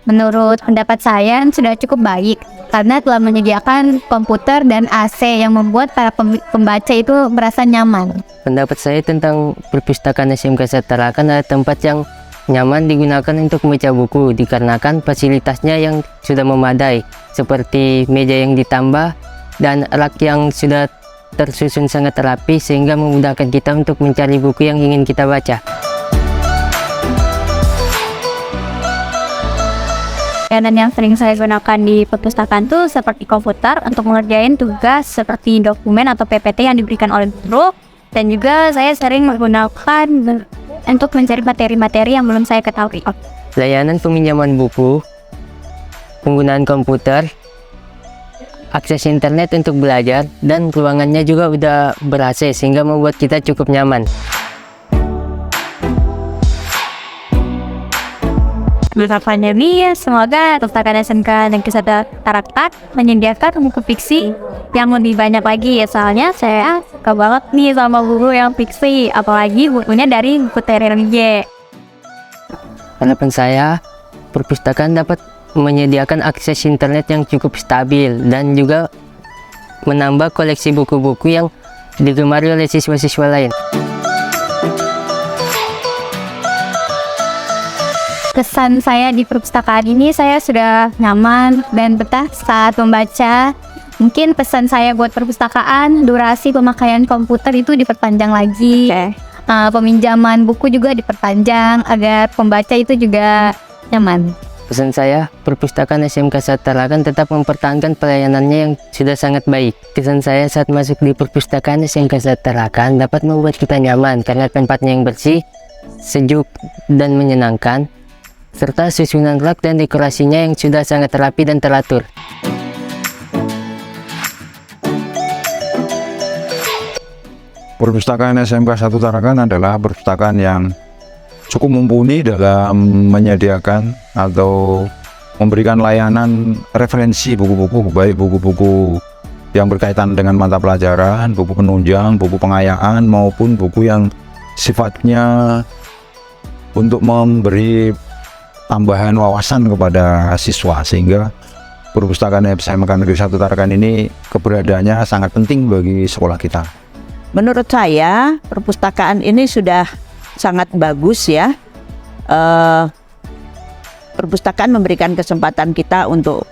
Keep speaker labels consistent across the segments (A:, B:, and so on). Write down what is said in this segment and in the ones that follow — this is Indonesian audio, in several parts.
A: Menurut pendapat saya sudah cukup baik karena telah menyediakan komputer dan AC yang membuat para pembaca itu merasa nyaman.
B: Pendapat saya tentang perpustakaan SMK Tarakan adalah tempat yang nyaman digunakan untuk membaca buku dikarenakan fasilitasnya yang sudah memadai seperti meja yang ditambah dan rak yang sudah tersusun sangat rapi sehingga memudahkan kita untuk mencari buku yang ingin kita baca.
A: Dan yang sering saya gunakan di perpustakaan tuh seperti komputer untuk mengerjain tugas seperti dokumen atau PPT yang diberikan oleh guru, dan juga saya sering menggunakan untuk mencari materi-materi yang belum saya ketahui.
B: Layanan peminjaman buku, penggunaan komputer, akses internet untuk belajar, dan ruangannya juga udah ber-AC sehingga membuat kita cukup nyaman.
A: Masa pandemi, semoga perpustakaan SMK Negeri 1 Tarakan menyediakan buku fiksi yang lebih banyak lagi ya, soalnya saya suka banget nih sama buku yang fiksi, apalagi bukunya dari buku Tererje.
B: Harapan saya, perpustakaan dapat menyediakan akses internet yang cukup stabil dan juga menambah koleksi buku-buku yang digemari oleh siswa-siswa lain.
A: Kesan saya di perpustakaan ini, saya sudah nyaman dan betah saat membaca. Mungkin pesan saya buat perpustakaan, durasi pemakaian komputer itu diperpanjang lagi. Peminjaman buku juga diperpanjang agar pembaca itu juga nyaman.
B: Pesan saya, perpustakaan SMK Tarakan tetap mempertahankan pelayanannya yang sudah sangat baik. Kesan saya saat masuk di perpustakaan SMK Tarakan dapat membuat kita nyaman karena tempatnya yang bersih, sejuk, dan menyenangkan, serta susunan rak dan dekorasinya yang sudah sangat rapi dan teratur.
C: Perpustakaan SMK 1 Tarakan adalah perpustakaan yang cukup mumpuni dalam menyediakan atau memberikan layanan referensi buku-buku, baik buku-buku yang berkaitan dengan mata pelajaran, buku penunjang, buku pengayaan, maupun buku yang sifatnya untuk memberi tambahan wawasan kepada siswa, sehingga perpustakaan SMK Negeri 1 Tarakan ini keberadaannya sangat penting bagi sekolah kita.
D: Menurut saya perpustakaan ini sudah sangat bagus ya. Perpustakaan memberikan kesempatan kita untuk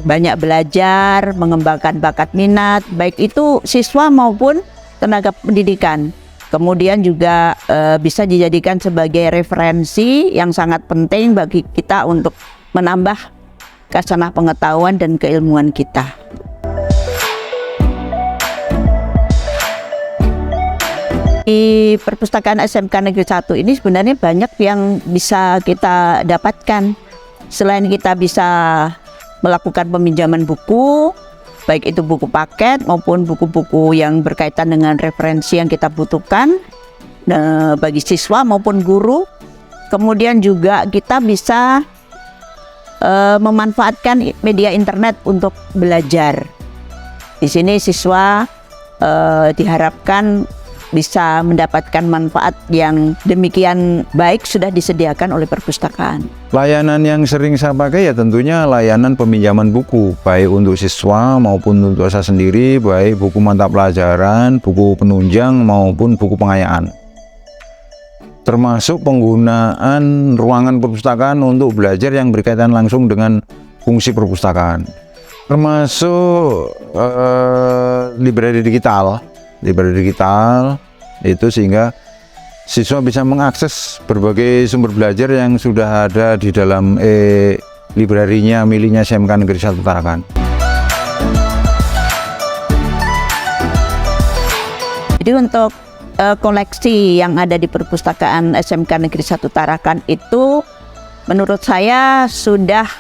D: banyak belajar, mengembangkan bakat minat, baik itu siswa maupun tenaga pendidikan. Kemudian juga bisa dijadikan sebagai referensi yang sangat penting bagi kita untuk menambah kasanah pengetahuan dan keilmuan kita. Di perpustakaan SMK Negeri 1 ini sebenarnya banyak yang bisa kita dapatkan. Selain kita bisa melakukan peminjaman buku, baik itu buku paket maupun buku-buku yang berkaitan dengan referensi yang kita butuhkan bagi siswa maupun guru. Kemudian juga kita bisa memanfaatkan media internet untuk belajar. Di sini siswa diharapkan bisa mendapatkan manfaat yang demikian baik sudah disediakan oleh perpustakaan.
C: Layanan yang sering saya pakai ya tentunya layanan peminjaman buku, baik untuk siswa maupun untuk saya sendiri, baik buku mata pelajaran, buku penunjang maupun buku pengayaan. Termasuk penggunaan ruangan perpustakaan untuk belajar yang berkaitan langsung dengan fungsi perpustakaan. Termasuk library digital itu, sehingga siswa bisa mengakses berbagai sumber belajar yang sudah ada di dalam librarinya miliknya SMK Negeri 1 Tarakan.
D: Jadi untuk koleksi yang ada di perpustakaan SMK Negeri 1 Tarakan itu menurut saya sudah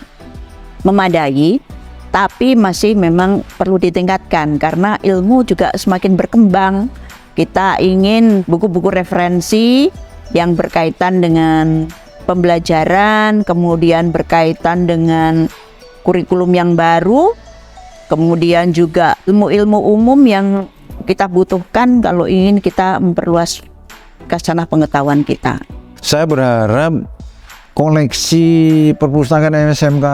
D: memadai, tapi masih memang perlu ditingkatkan karena ilmu juga semakin berkembang. Kita ingin buku-buku referensi yang berkaitan dengan pembelajaran, kemudian berkaitan dengan kurikulum yang baru, kemudian juga ilmu-ilmu umum yang kita butuhkan kalau ingin kita memperluas kasanah pengetahuan kita.
C: Saya berharap koleksi perpustakaan SMK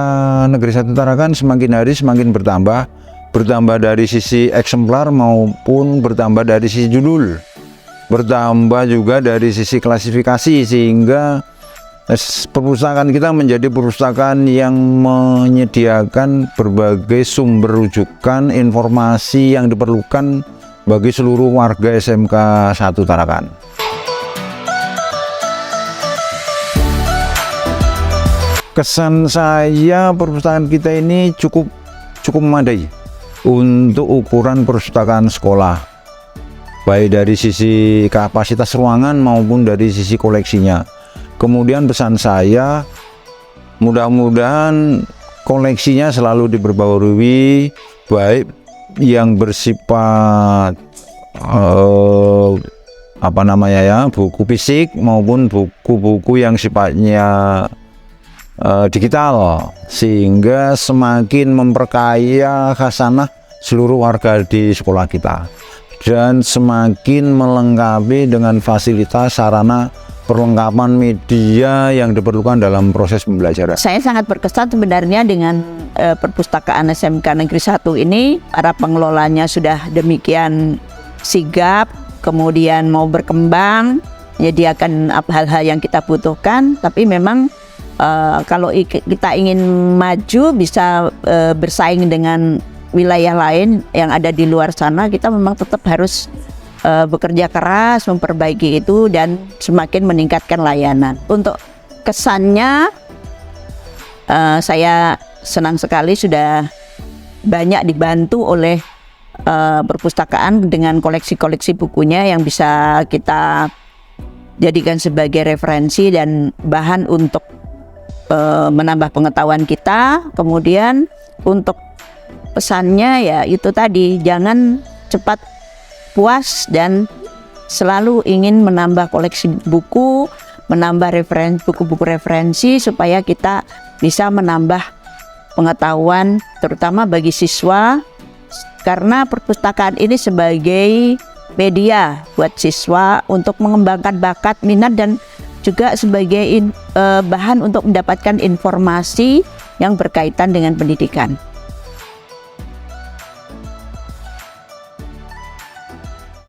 C: Negeri 1 Tarakan semakin hari semakin bertambah dari sisi eksemplar maupun bertambah dari sisi judul, bertambah juga dari sisi klasifikasi, sehingga perpustakaan kita menjadi perpustakaan yang menyediakan berbagai sumber rujukan informasi yang diperlukan bagi seluruh warga SMK 1 Tarakan. Kesan saya, perpustakaan kita ini cukup memadai untuk ukuran perpustakaan sekolah, baik dari sisi kapasitas ruangan maupun dari sisi koleksinya. Kemudian pesan saya, mudah-mudahan koleksinya selalu diperbarui, baik yang bersifat buku fisik maupun buku-buku yang sifatnya digital, sehingga semakin memperkaya khasanah seluruh warga di sekolah kita dan semakin melengkapi dengan fasilitas sarana perlengkapan media yang diperlukan dalam proses pembelajaran.
D: Saya sangat berkesan sebenarnya dengan perpustakaan SMK Negeri 1 ini. Para pengelolanya sudah demikian sigap, kemudian mau berkembang, menyediakan hal-hal yang kita butuhkan, tapi memang kalau kita ingin maju bisa bersaing dengan wilayah lain yang ada di luar sana, kita memang tetap harus bekerja keras memperbaiki itu dan semakin meningkatkan layanan. Untuk kesannya, saya senang sekali sudah banyak dibantu oleh perpustakaan dengan koleksi-koleksi bukunya yang bisa kita jadikan sebagai referensi dan bahan untuk menambah pengetahuan kita. Kemudian untuk pesannya ya itu tadi, jangan cepat puas dan selalu ingin menambah koleksi buku, menambah buku-buku referensi supaya kita bisa menambah pengetahuan terutama bagi siswa, karena perpustakaan ini sebagai media buat siswa untuk mengembangkan bakat, minat, dan juga sebagai bahan untuk mendapatkan informasi yang berkaitan dengan pendidikan.